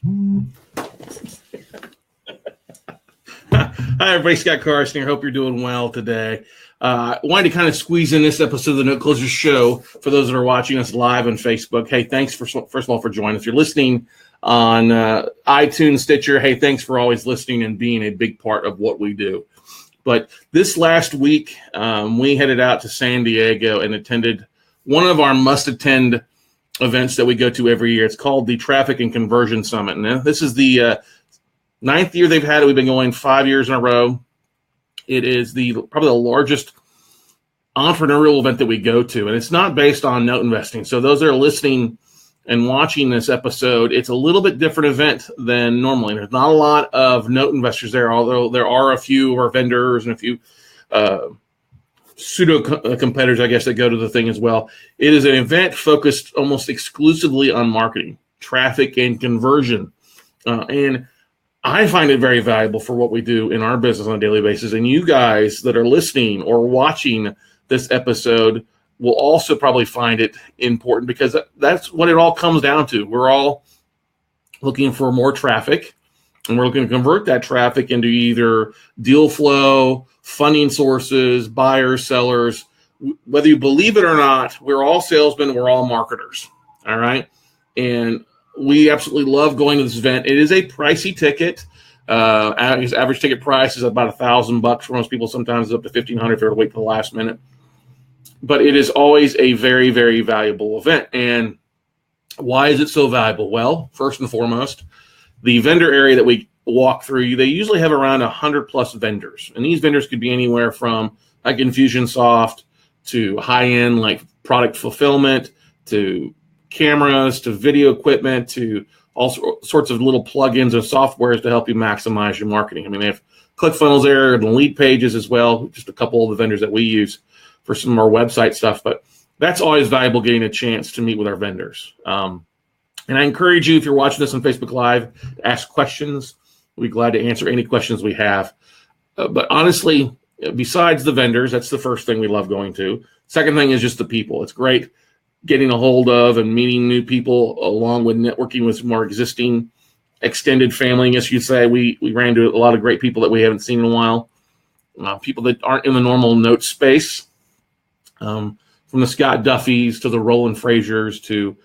Hi, everybody. Scott Carson here. Hope you're doing well today. Wanted to kind of squeeze in this episode of the Note Closer Show for those that are watching us live on Facebook. Hey, thanks first of all for joining us. If you're listening on iTunes, Stitcher, hey, thanks for always listening and being a big part of what we do. But this last week, we headed out to San Diego and attended one of our must-attend events that we go to every year. It's called the Traffic and Conversion Summit. And this is the ninth year they've had it. We've been going 5 years in a row. It is probably the largest entrepreneurial event that we go to, and it's not based on note investing. So those that are listening and watching this episode, it's a little bit different event than normally. There's not a lot of note investors there, although there are a few of our vendors and a few pseudo competitors, I guess, that go to the thing as well. It is an event focused almost exclusively on marketing, traffic, and conversion. And I find it very valuable for what we do in our business on a daily basis. And you guys that are listening or watching this episode will also probably find it important, because that's what it all comes down to. We're all looking for more traffic, and we're looking to convert that traffic into either deal flow, funding sources, buyers, sellers. Whether you believe it or not, we're all salesmen, we're all marketers, all right? And we absolutely love going to this event. It is a pricey ticket. Average ticket price is about $1,000 for most people. Sometimes it's up to $1,500 if you're to wait till the last minute. But it is always a very, very valuable event. And why is it so valuable? Well, first and foremost, the vendor area that we walk through, they usually have around 100 plus vendors. And these vendors could be anywhere from like Infusionsoft to high-end like product fulfillment to cameras to video equipment to all sorts of little plugins and softwares to help you maximize your marketing. I mean, they have ClickFunnels there and lead pages as well, just a couple of the vendors that we use for some of our website stuff. But that's always valuable, getting a chance to meet with our vendors. And I encourage you, if you're watching this on Facebook Live, to ask questions. We'll be glad to answer any questions we have. But honestly, besides the vendors, that's the first thing we love going to. Second thing is just the people. It's great getting a hold of and meeting new people, along with networking with some more existing extended family, I guess you'd say. We ran into a lot of great people that we haven't seen in a while, people that aren't in the normal note space, from the Scott Duffys to the Roland Frasers to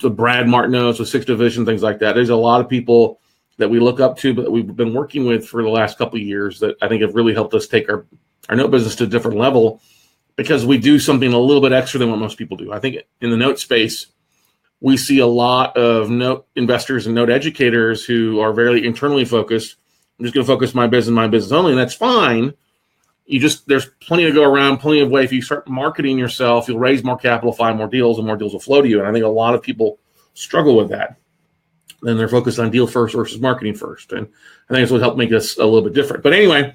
Brad Martineau's with 6 Division, things like that. There's a lot of people that we look up to, but that we've been working with for the last couple of years that I think have really helped us take our note business to a different level, because we do something a little bit extra than what most people do. I think in the note space, we see a lot of note investors and note educators who are very internally focused. I'm just going to focus my business only, and that's fine. There's plenty to go around, plenty of way. If you start marketing yourself, you'll raise more capital, find more deals, and more deals will flow to you. And I think a lot of people struggle with that. Then they're focused on deal first versus marketing first. And I think it's what helped make us a little bit different. But anyway,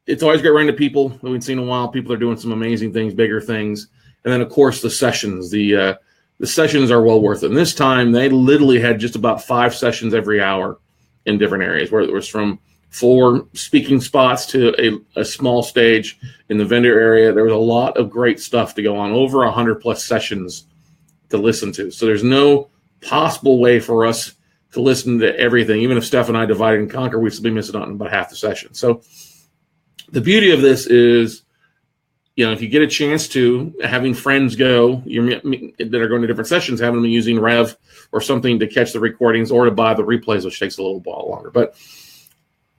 it's always great running to people that we've seen in a while. People are doing some amazing things, bigger things. And then, of course, the sessions. The sessions are well worth it. And this time, they literally had just about 5 sessions every hour in different areas, where it was from 4 speaking spots to a small stage in the vendor area. There was a lot of great stuff to go on, over 100 plus sessions to listen to. So there's no possible way for us to listen to everything. Even if Steph and I divide and conquer, we'd still be missing out on about half the session. So the beauty of this is, if you get a chance to, having friends go that are going to different sessions, having them using Rev or something to catch the recordings or to buy the replays, which takes a little while longer. But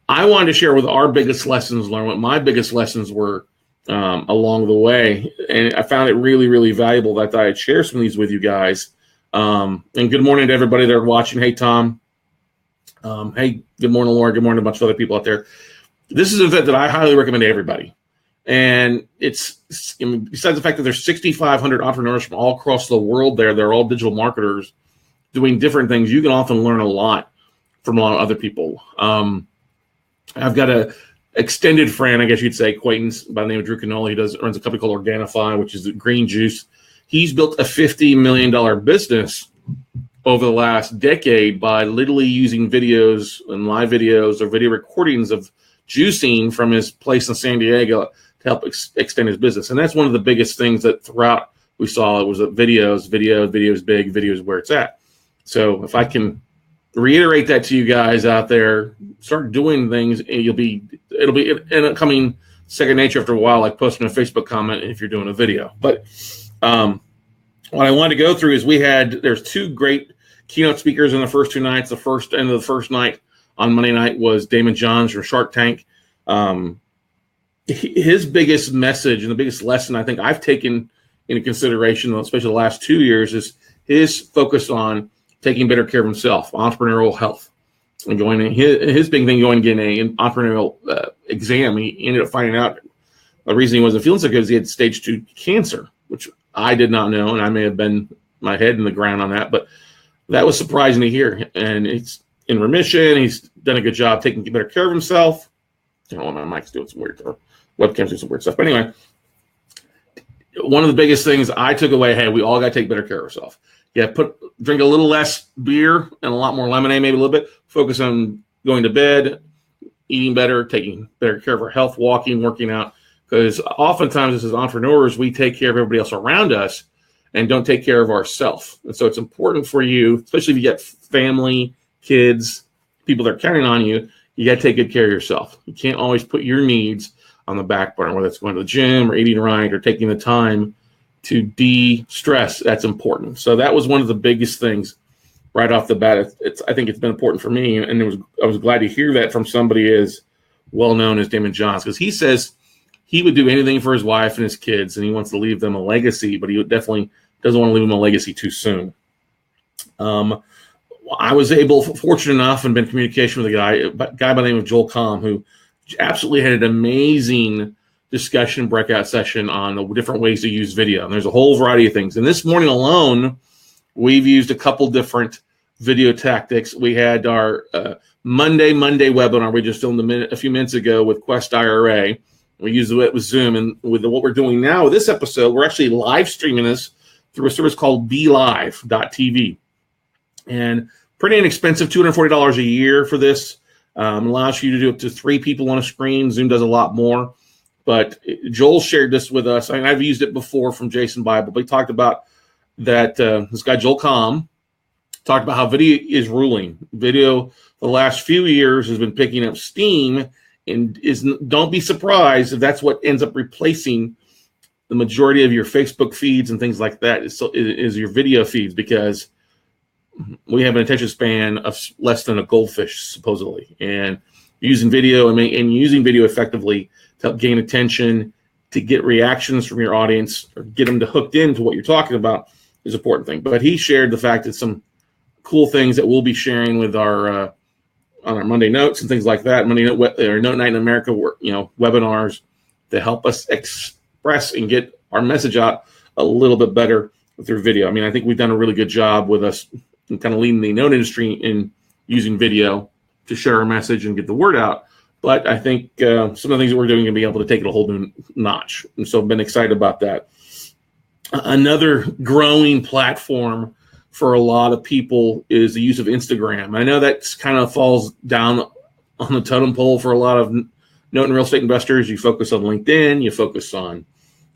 I wanted to share with our biggest lessons learned, what my biggest lessons were along the way. And I found it really, really valuable that I'd share some of these with you guys. And good morning to everybody that are watching. Hey, Tom. Hey, good morning, Laura. Good morning to a bunch of other people out there. This is an event that I highly recommend to everybody. And it's, besides the fact that there's 6,500 entrepreneurs from all across the world there, they're all digital marketers doing different things. You can often learn a lot from a lot of other people. I've got a extended friend, I guess you'd say, acquaintance by the name of Drew Canola. He runs a company called Organifi, which is green juice. He's built a $50 million business over the last decade by literally using videos and live videos or video recordings of juicing from his place in San Diego to help extend his business. And that's one of the biggest things that throughout we saw. It was that videos big, videos where it's at. So if I can reiterate that to you guys out there, start doing things, and it'll be end up coming second nature after a while, like posting a Facebook comment if you're doing a video. But what I wanted to go through is there's two great keynote speakers in the first two nights. The first end of the first night on Monday night was Damon Johns from Shark Tank. His biggest message and the biggest lesson I think I've taken into consideration, especially the last 2 years, is his focus on taking better care of himself, entrepreneurial health, and going in his big thing, going and getting an entrepreneurial exam. He ended up finding out the reason he wasn't feeling so good is he had stage 2 cancer, which I did not know, and I may have been my head in the ground on that, but that was surprising to hear. And it's in remission. He's done a good job taking better care of himself. I don't know, my mic's doing some weird, or webcam's doing some weird stuff. But anyway, one of the biggest things I took away, hey, we all got to take better care of ourselves. Yeah, drink a little less beer and a lot more lemonade, maybe a little bit. Focus on going to bed, eating better, taking better care of our health, walking, working out. Because oftentimes, as entrepreneurs, we take care of everybody else around us and don't take care of ourselves. And so it's important for you, especially if you get family, kids, people that are counting on you, you got to take good care of yourself. You can't always put your needs on the back burner, whether it's going to the gym or eating right or taking the time to de-stress. That's important. So that was one of the biggest things right off the bat. I think it's been important for me, and I was glad to hear that from somebody as well-known as Damon Johns, because he says he would do anything for his wife and his kids, and he wants to leave them a legacy, but he definitely doesn't want to leave them a legacy too soon. I was fortunate enough, and been in communication with a guy by the name of Joel Comm, who absolutely had an amazing discussion breakout session on the different ways to use video. And there's a whole variety of things. And this morning alone, we've used a couple different video tactics. We had our Monday webinar we just filmed a few minutes ago with Quest IRA. We used it with Zoom. And with what we're doing now with this episode, we're actually live streaming this through a service called BeLive.tv. And pretty inexpensive, $240 a year for this. Allows you to do up to 3 people on a screen. Zoom does a lot more. But Joel shared this with us. I mean, I've used it before from Jason Bible. But he talked about that this guy, Joel Comm, talked about how video is ruling. Video the last few years has been picking up steam, and don't be surprised if that's what ends up replacing the majority of your Facebook feeds and things like that is your video feeds, because we have an attention span of less than a goldfish, supposedly. And using video and using video effectively to help gain attention, to get reactions from your audience, or get them to hooked into what you're talking about is an important thing. But he shared the fact that some cool things that we'll be sharing with our on our Monday notes and things like that, Monday Note or Note Night in America, webinars to help us express and get our message out a little bit better through video. I mean, I think we've done a really good job with us in kind of leading the note industry in using video to share our message and get the word out. But I think some of the things that we're doing are going to be able to take it a whole new notch. And so I've been excited about that. Another growing platform for a lot of people is the use of Instagram. I know that kind of falls down on the totem pole for a lot of note and real estate investors. You focus on LinkedIn, you focus on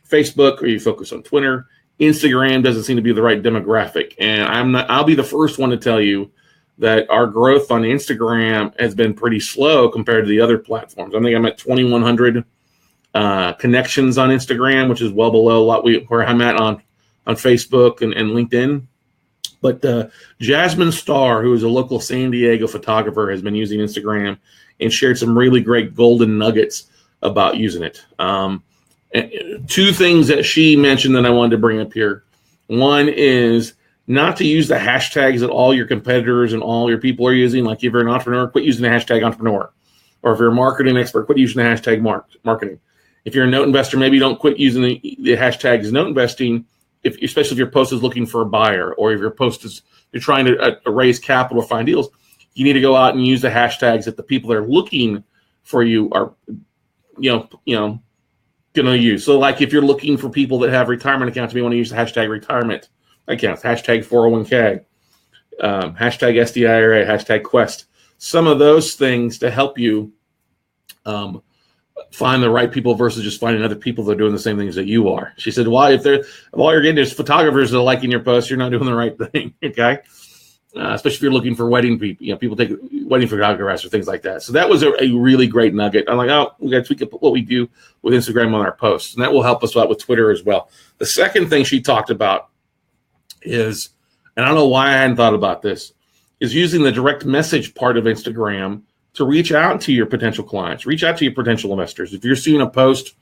Facebook, or you focus on Twitter. Instagram doesn't seem to be the right demographic. And I'll be the first one to tell you that our growth on Instagram has been pretty slow compared to the other platforms. I think I'm at 2,100 connections on Instagram, which is well below a lot where I'm at on Facebook and LinkedIn. But Jasmine Starr, who is a local San Diego photographer, has been using Instagram and shared some really great golden nuggets about using it. Two things that she mentioned that I wanted to bring up here. One is not to use the hashtags that all your competitors and all your people are using. Like if you're an entrepreneur, quit using the hashtag entrepreneur. Or if you're a marketing expert, quit using the hashtag marketing. If you're a note investor, maybe don't quit using the hashtags note investing, especially if your post is looking for a buyer, or if your post is you're trying to raise capital or find deals. You need to go out and use the hashtags that the people that are looking for you are, going to use. So like if you're looking for people that have retirement accounts, you want to use the hashtag retirement accounts, hashtag 401k, hashtag SDIRA, hashtag Quest. Some of those things to help you find the right people versus just finding other people that are doing the same things that you are. She said, "Why if all you're getting is photographers that are liking your post, you're not doing the right thing." Okay. especially if you're looking for wedding people. People take wedding photographs or things like that. So that was a really great nugget. I'm like, oh, we got to tweak what we do with Instagram on our posts, and that will help us out with Twitter as well. The second thing she talked about is, and I don't know why I hadn't thought about this, is using the direct message part of Instagram to reach out to your potential clients, reach out to your potential investors. If you're seeing a post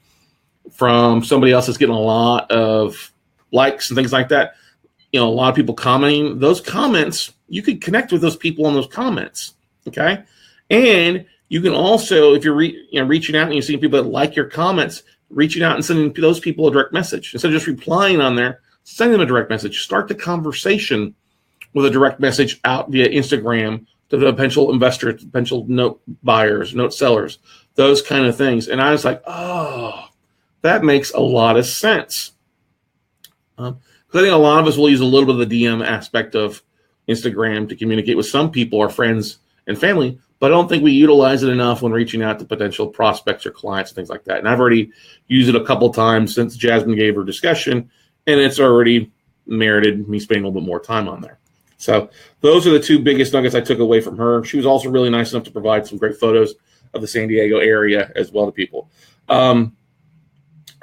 from somebody else that's getting a lot of likes and things like that, a lot of people commenting, those comments, you could connect with those people on those comments, okay? And you can also, if you're reaching out and you're seeing people that like your comments, reaching out and sending those people a direct message. Instead of just replying on there, send them a direct message. Start the conversation with a direct message out via Instagram to the potential investors, potential note buyers, note sellers, those kind of things. And I was like, oh, that makes a lot of sense. Because I think a lot of us will use a little bit of the DM aspect of Instagram to communicate with some people, our friends and family, but I don't think we utilize it enough when reaching out to potential prospects or clients and things like that. And I've already used it a couple times since Jasmine gave her discussion, and it's already merited me spending a little bit more time on there. So those are the two biggest nuggets I took away from her. She was also really nice enough to provide some great photos of the San Diego area as well to people. I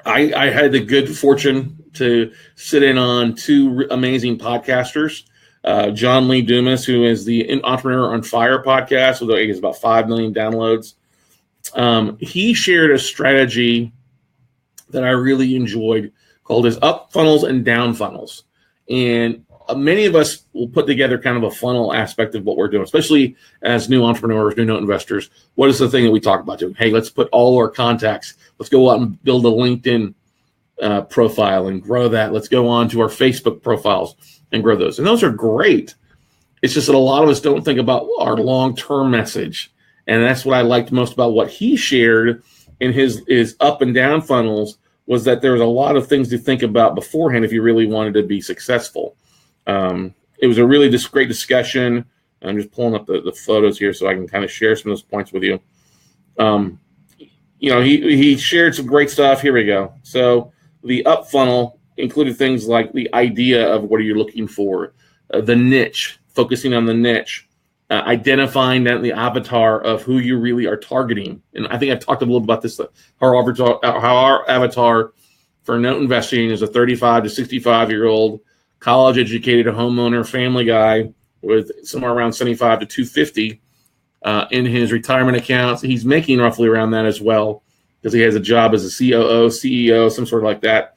had the good fortune to sit in on two amazing podcasters. John Lee Dumas, who is the Entrepreneur on Fire podcast, although he has about 5 million downloads. He shared a strategy that I really enjoyed called his up funnels and down funnels. And many of us will put together kind of a funnel aspect of what we're doing, especially as new entrepreneurs, new note investors. What is the thing that we talk about doing? Hey, let's put all our contacts. Let's go out and build a LinkedIn profile and grow that. Let's go on to our Facebook profiles and grow those. And those are great. It's just that a lot of us don't think about our long-term message. And that's what I liked most about what he shared in his up and down funnels, was that there was a lot of things to think about beforehand if you really wanted to be successful. It was a really great discussion. I'm just pulling up the photos here so I can kind of share some of those points with you. He shared some great stuff. Here we go. So the up funnel included things like the idea of what are you looking for, the niche, focusing on the niche, identifying that the avatar of who you really are targeting. And I think I've talked a little about this, how our avatar for note investing is a 35 to 65-year-old college-educated homeowner family guy with somewhere around 75 to 250 in his retirement accounts. He's making roughly around that as well because he has a job as a COO, CEO, some sort of like that.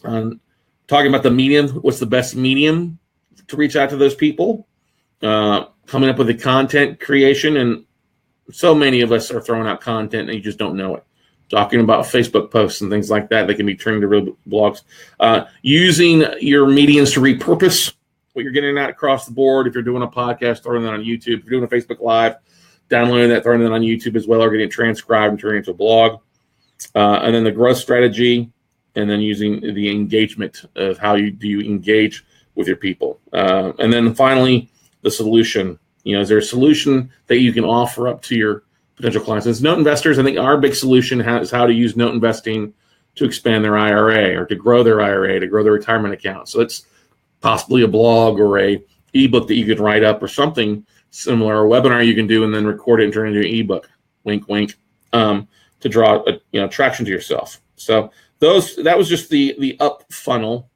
Talking about the medium, what's the best medium to reach out to those people? Coming up with the content creation, and so many of us are throwing out content and you just don't know it. Talking about Facebook posts and things like that, they can be turned into real blogs. Using your mediums to repurpose what you're getting at across the board. If you're doing a podcast, throwing that on YouTube. If you're doing a Facebook Live, downloading that, throwing that on YouTube as well, or getting it transcribed and turning it into a blog. And then the growth strategy, and then using the engagement of how do you engage with your people. And then finally, the solution. Is there a solution that you can offer up to your potential clients? As note investors, I think our big solution is how to use note investing to expand their IRA or to grow their IRA, to grow their retirement account. So it's possibly a blog or a ebook that you could write up or something similar, a webinar you can do and then record it and turn it into an ebook, wink, wink, to draw traction to yourself. So that was just the up funnel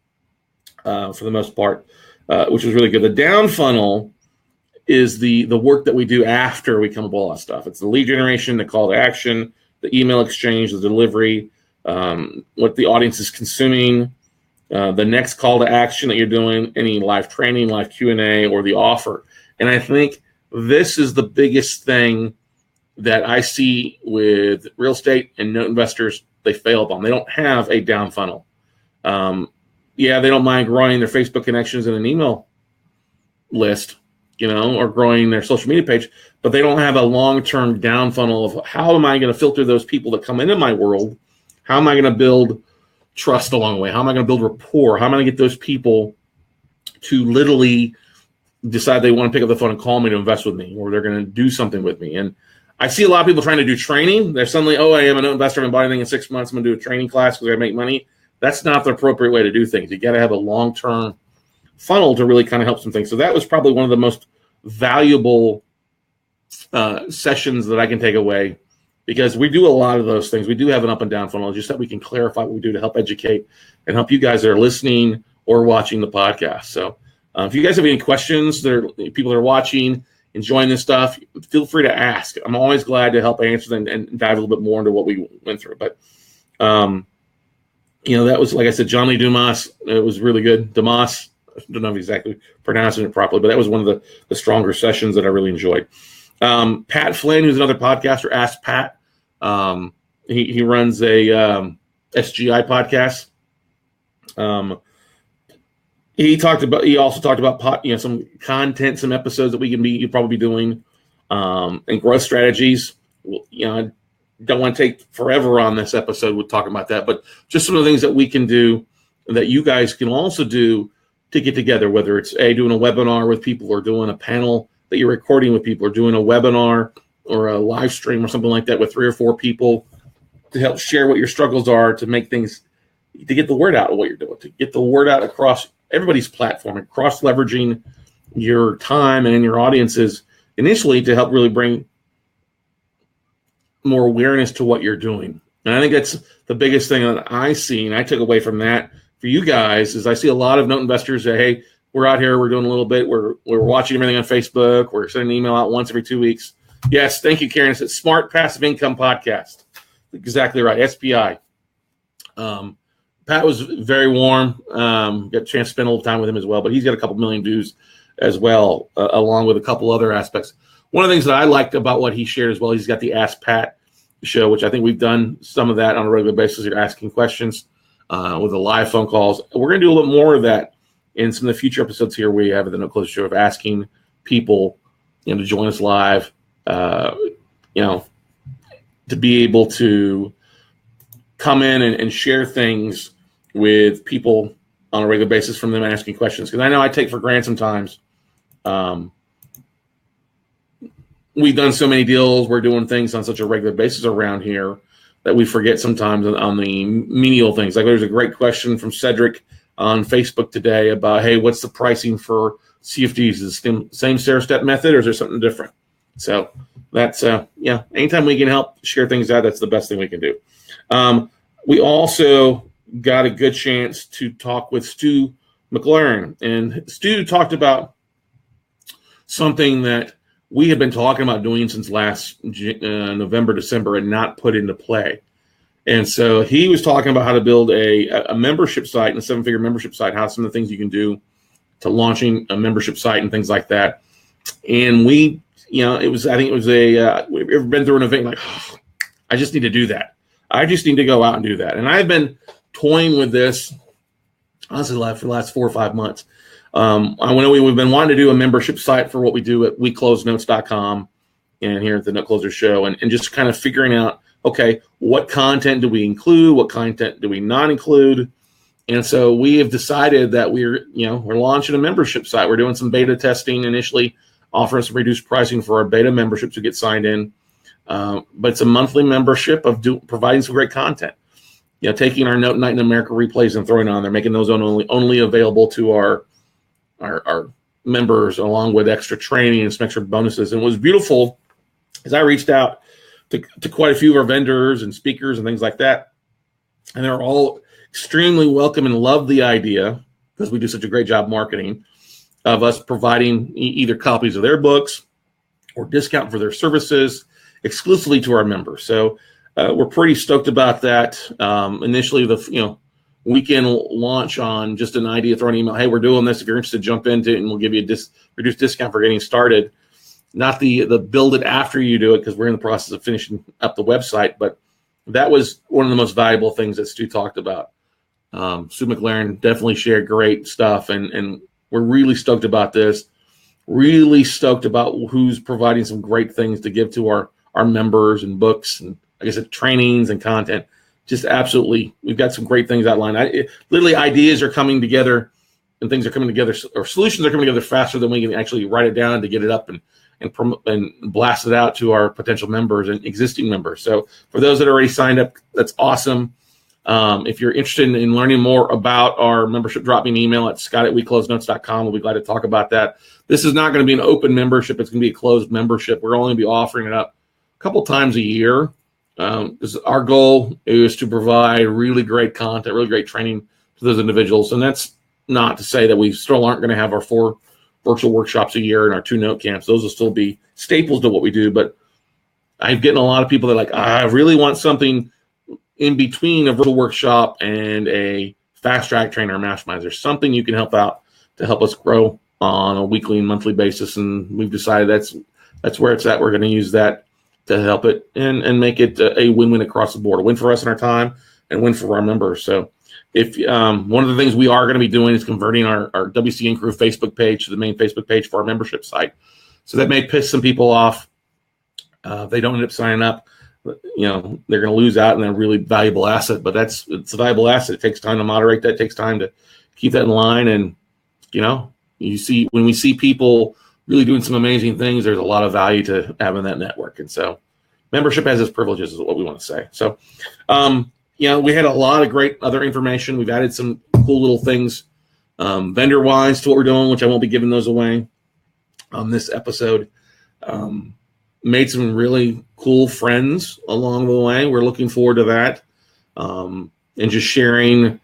for the most part, which was really good. The down funnel is the work that we do after we come up with all that stuff. It's the lead generation, the call to action, the email exchange, the delivery, what the audience is consuming, the next call to action that you're doing, any live training, live Q&A, or the offer. And I think this is the biggest thing that I see with real estate and note investors. They fail upon. They don't have a down funnel. They don't mind growing their Facebook connections in an email list, or growing their social media page, but they don't have a long-term down funnel of how am I going to filter those people that come into my world? How am I going to build trust along the way? How am I going to build rapport? How am I going to get those people to literally decide they want to pick up the phone and call me to invest with me, or they're going to do something with me? And I see a lot of people trying to do training. They're suddenly, I am a note investor. I'm buying anything in 6 months. I'm going to do a training class because I make money. That's not the appropriate way to do things. You got to have a long-term funnel to really kind of help some things. So that was probably one of the most valuable sessions that I can take away, because we do a lot of those things. We do have an up and down funnel, just that we can clarify what we do to help educate and help you guys that are listening or watching the podcast. So if you guys have any questions, people that are watching, enjoying this stuff, feel free to ask. I'm always glad to help answer them and dive a little bit more into what we went through. But, that was, like I said, John Lee Dumas. It was really good. Dumas, I don't know if exactly pronouncing it properly, but that was one of the stronger sessions that I really enjoyed. Pat Flynn, who's another podcaster, Ask Pat. He runs a SGI podcast. He also talked about some content, some episodes that you'll probably be doing, and growth strategies. I don't want to take forever on this episode with talking about that, but just some of the things that we can do that you guys can also do to get together, whether it's doing a webinar with people, or doing a panel that you're recording with people, or doing a webinar or a live stream or something like that with 3 or 4 people to help share what your struggles are, to make things, to get the word out of what you're doing, to get the word out across everybody's platform, and cross leveraging your time and in your audiences initially to help really bring more awareness to what you're doing. And I think that's the biggest thing that I see, and I took away from that for you guys, is I see a lot of note investors say, hey, we're out here, we're doing a little bit, we're watching everything on Facebook, we're sending an email out once every 2 weeks. Yes, thank you, Karen. It's Smart Passive Income Podcast. Exactly right, SPI. Pat was very warm. Got a chance to spend a little time with him as well, but he's got a couple million views as well, along with a couple other aspects. One of the things that I liked about what he shared as well, he's got the Ask Pat show, which I think we've done some of that on a regular basis. You're asking questions with the live phone calls. We're going to do a little more of that in some of the future episodes here. We have the No Close Show of asking people, to join us live, to be able to come in and share things with people on a regular basis from them asking questions. Because I know I take for granted sometimes. We've done so many deals. We're doing things on such a regular basis around here that we forget sometimes on the menial things. Like there's a great question from Cedric on Facebook today about, hey, what's the pricing for CFDs? Is it the same stair-step method, or is there something different? So that's, anytime we can help share things out, that's the best thing we can do. We also got a good chance to talk with Stu McLaren. And Stu talked about something that we had been talking about doing since last November, December, and not put into play. And so he was talking about how to build a membership site, and a 7-figure membership site, how some of the things you can do to launching a membership site and things like that. And we've ever been through an event like, I just need to do that. I just need to go out and do that. And I've been toying with this, honestly, for the last 4 or 5 months. I know we've been wanting to do a membership site for what we do at WeCloseNotes.com and here at the Note Closer Show, and just kind of figuring out, okay, what content do we include? What content do we not include? And so we have decided that we're launching a membership site. We're doing some beta testing initially, offering some reduced pricing for our beta memberships who get signed in. But it's a monthly membership of providing some great content. Taking our Note Night in America replays and throwing on there, making those only available to our members, along with extra training and some extra bonuses. And what was beautiful is I reached out to quite a few of our vendors and speakers and things like that, and they're all extremely welcome and love the idea, because we do such a great job marketing, of us providing either copies of their books or discount for their services exclusively to our members. So we're pretty stoked about that. Initially, the weekend launch on just an idea, throw an email, hey, we're doing this. If you're interested, jump into it, and we'll give you a reduced discount for getting started. Not the build it after you do it, because we're in the process of finishing up the website. But that was one of the most valuable things that Stu talked about. Stu McLaren definitely shared great stuff, and we're really stoked about this. Really stoked about who's providing some great things to give to our members, and books, and like I said, trainings and content. Just absolutely, we've got some great things outlined. Literally, ideas are coming together, and things are coming together, or solutions are coming together faster than we can actually write it down to get it up and blast it out to our potential members and existing members. So for those that are already signed up, that's awesome. If you're interested in learning more about our membership, drop me an email at scott@weclosenotes.com. We'll be glad to talk about that. This is not going to be an open membership. It's going to be a closed membership. We're only going to be offering it up a couple times a year. Because our goal is to provide really great content, really great training to those individuals. And that's not to say that we still aren't going to have our 4 virtual workshops a year and our 2 note camps. Those will still be staples to what we do. But I'm getting a lot of people that are like, I really want something in between a virtual workshop and a fast track trainer or mastermind. There's something you can help out to help us grow on a weekly and monthly basis. And we've decided that's where it's at. We're going to use that to help it and make it a win-win across the board, a win for us in our time and win for our members. So if one of the things we are going to be doing is converting our WCN Crew Facebook page to the main Facebook page for our membership site. So that may piss some people off. If they don't end up signing up, they're going to lose out on a really valuable asset, but it's a valuable asset. It takes time to moderate that. It takes time to keep that in line. And, when we see people really doing some amazing things, there's a lot of value to having that network. And so membership has its privileges is what we want to say. So, we had a lot of great other information. We've added some cool little things vendor-wise to what we're doing, which I won't be giving those away on this episode. Made some really cool friends along the way. We're looking forward to that. And just sharing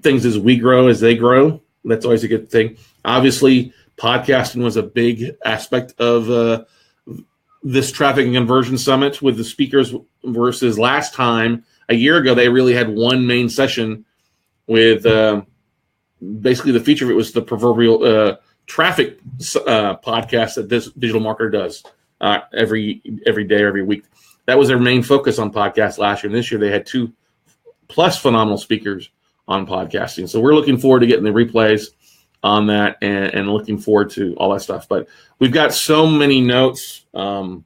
things as we grow, as they grow. That's always a good thing. Obviously, podcasting was a big aspect of this traffic and conversion summit with the speakers versus last time. A year ago, they really had one main session with basically the feature of it was the proverbial traffic podcast that this digital marketer does every day, every week. That was their main focus on podcast last year. And this year, they had 2+ phenomenal speakers on podcasting. So we're looking forward to getting the replays on that and looking forward to all that stuff. But we've got so many notes, so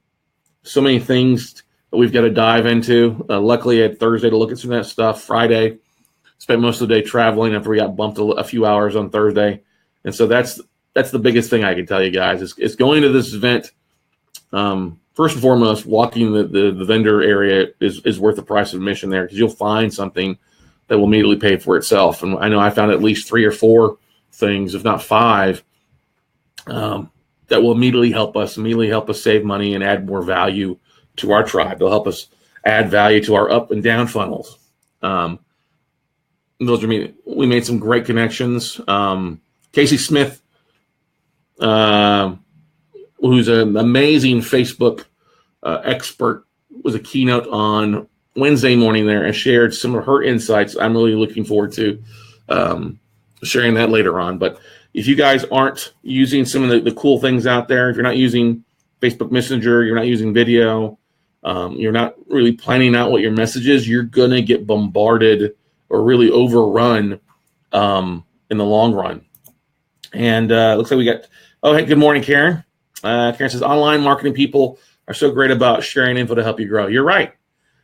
many things that we've got to dive into. Luckily, I had Thursday to look at some of that stuff. Friday, spent most of the day traveling after we got bumped a few hours on Thursday. And so that's the biggest thing I can tell you guys is going to this event. First and foremost, walking the vendor area is worth the price of admission there because you'll find something that will immediately pay for itself. And I know I found at least 3 or 4 things, if not 5, that will immediately help us save money and add more value to our tribe. They'll help us add value to our up and down funnels. We made some great connections. Casey Smith, who's an amazing Facebook expert, was a keynote on Wednesday morning there and shared some of her insights. I'm really looking forward to sharing that later on. But if you guys aren't using some of the cool things out there, if you're not using Facebook Messenger, you're not using video, you're not really planning out what your message is, you're going to get bombarded or really overrun in the long run. And looks like we got, hey, good morning, Karen. Karen says, online marketing people are so great about sharing info to help you grow. You're right.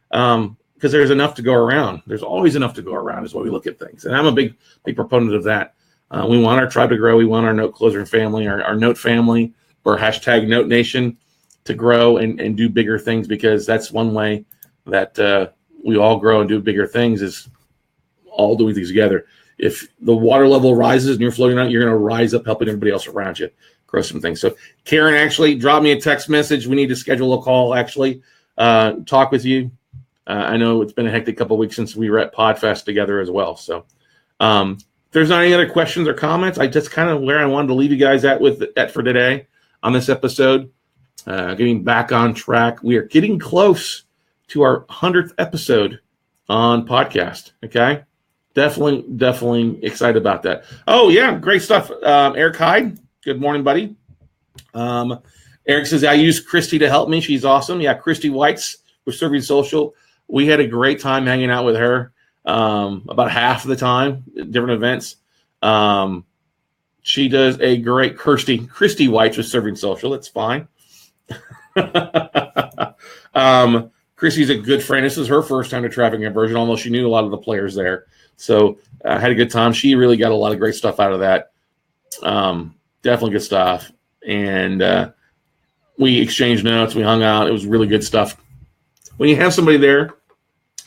Because there's enough to go around. There's always enough to go around is what we look at things. And I'm a big proponent of that. We want our tribe to grow. We want our note closer family, our note family, or hashtag Note Nation to grow and do bigger things, because that's one way that we all grow and do bigger things is all doing things together. If the water level rises and you're floating out, you're going to rise up helping everybody else around you grow some things. So Karen actually dropped me a text message. We need to schedule a call, actually, talk with you. I know it's been a hectic couple of weeks since we were at PodFest together as well. So if there's not any other questions or comments, I just kind of where I wanted to leave you guys at for today on this episode. Getting back on track. We are getting close to our 100th episode on podcast. Okay. Definitely excited about that. Oh yeah. Great stuff. Eric Hyde. Good morning, buddy. Eric says, I use Christy to help me. She's awesome. Yeah. Christy White's with Serving Social. We had a great time hanging out with her about half of the time at different events. She does a great Christy White's with Serving Social. That's fine. Christy's a good friend. This is her first time to traffic conversion, although she knew a lot of the players there. So I had a good time. She really got a lot of great stuff out of that. Definitely good stuff. And we exchanged notes. We hung out. It was really good stuff. When you have somebody there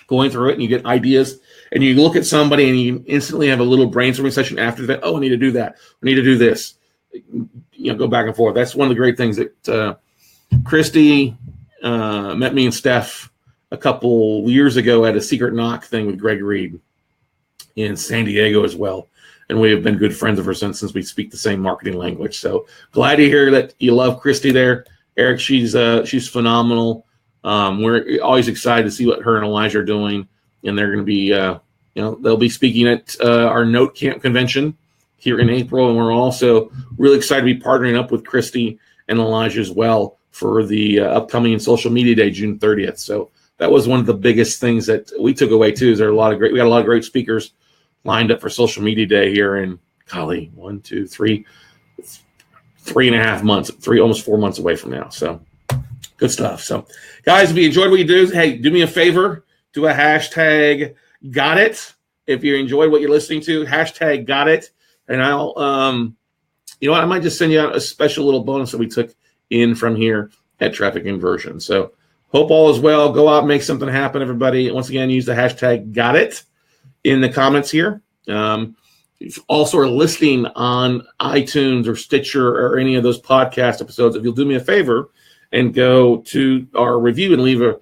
going through it, and you get ideas, and you look at somebody and you instantly have a little brainstorming session after that. Oh, I need to do that. I need to do this. Go back and forth. That's one of the great things that Christy met me and Steph a couple years ago at a Secret Knock thing with Greg Reed in San Diego as well. And we have been good friends of her since we speak the same marketing language. So glad to hear that you love Christy there. Eric, she's phenomenal. We're always excited to see what her and Elijah are doing. And they're going to be, they'll be speaking at our Note Camp convention here in April. And we're also really excited to be partnering up with Christy and Elijah as well for the upcoming Social Media Day, June 30th. So that was one of the biggest things that we took away too. Is we got a lot of great speakers lined up for Social Media Day here in, golly, 3.5 months, almost 4 months away from now. So good stuff. So guys, if you enjoyed what you do, hey, do me a favor, do a hashtag got it. If you enjoyed what you're listening to, hashtag got it. And I'll, I might just send you out a special little bonus that we took in from here at Traffic Conversion. So hope all is well. Go out and make something happen, everybody. Once again, use the hashtag got it in the comments here. Also are listening on iTunes or Stitcher or any of those podcast episodes. If you'll do me a favor and go to our review and leave a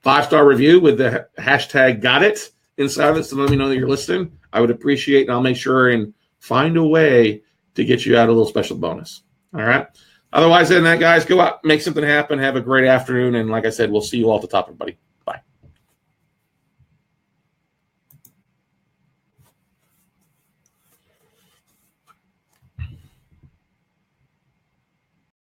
5-star review with the hashtag got it inside of it, so let me know that you're listening, I would appreciate it, and I'll make sure and find a way to get you out a little special bonus. All right. Otherwise, than that, guys, go out, make something happen. Have a great afternoon. And like I said, we'll see you all at the top, everybody.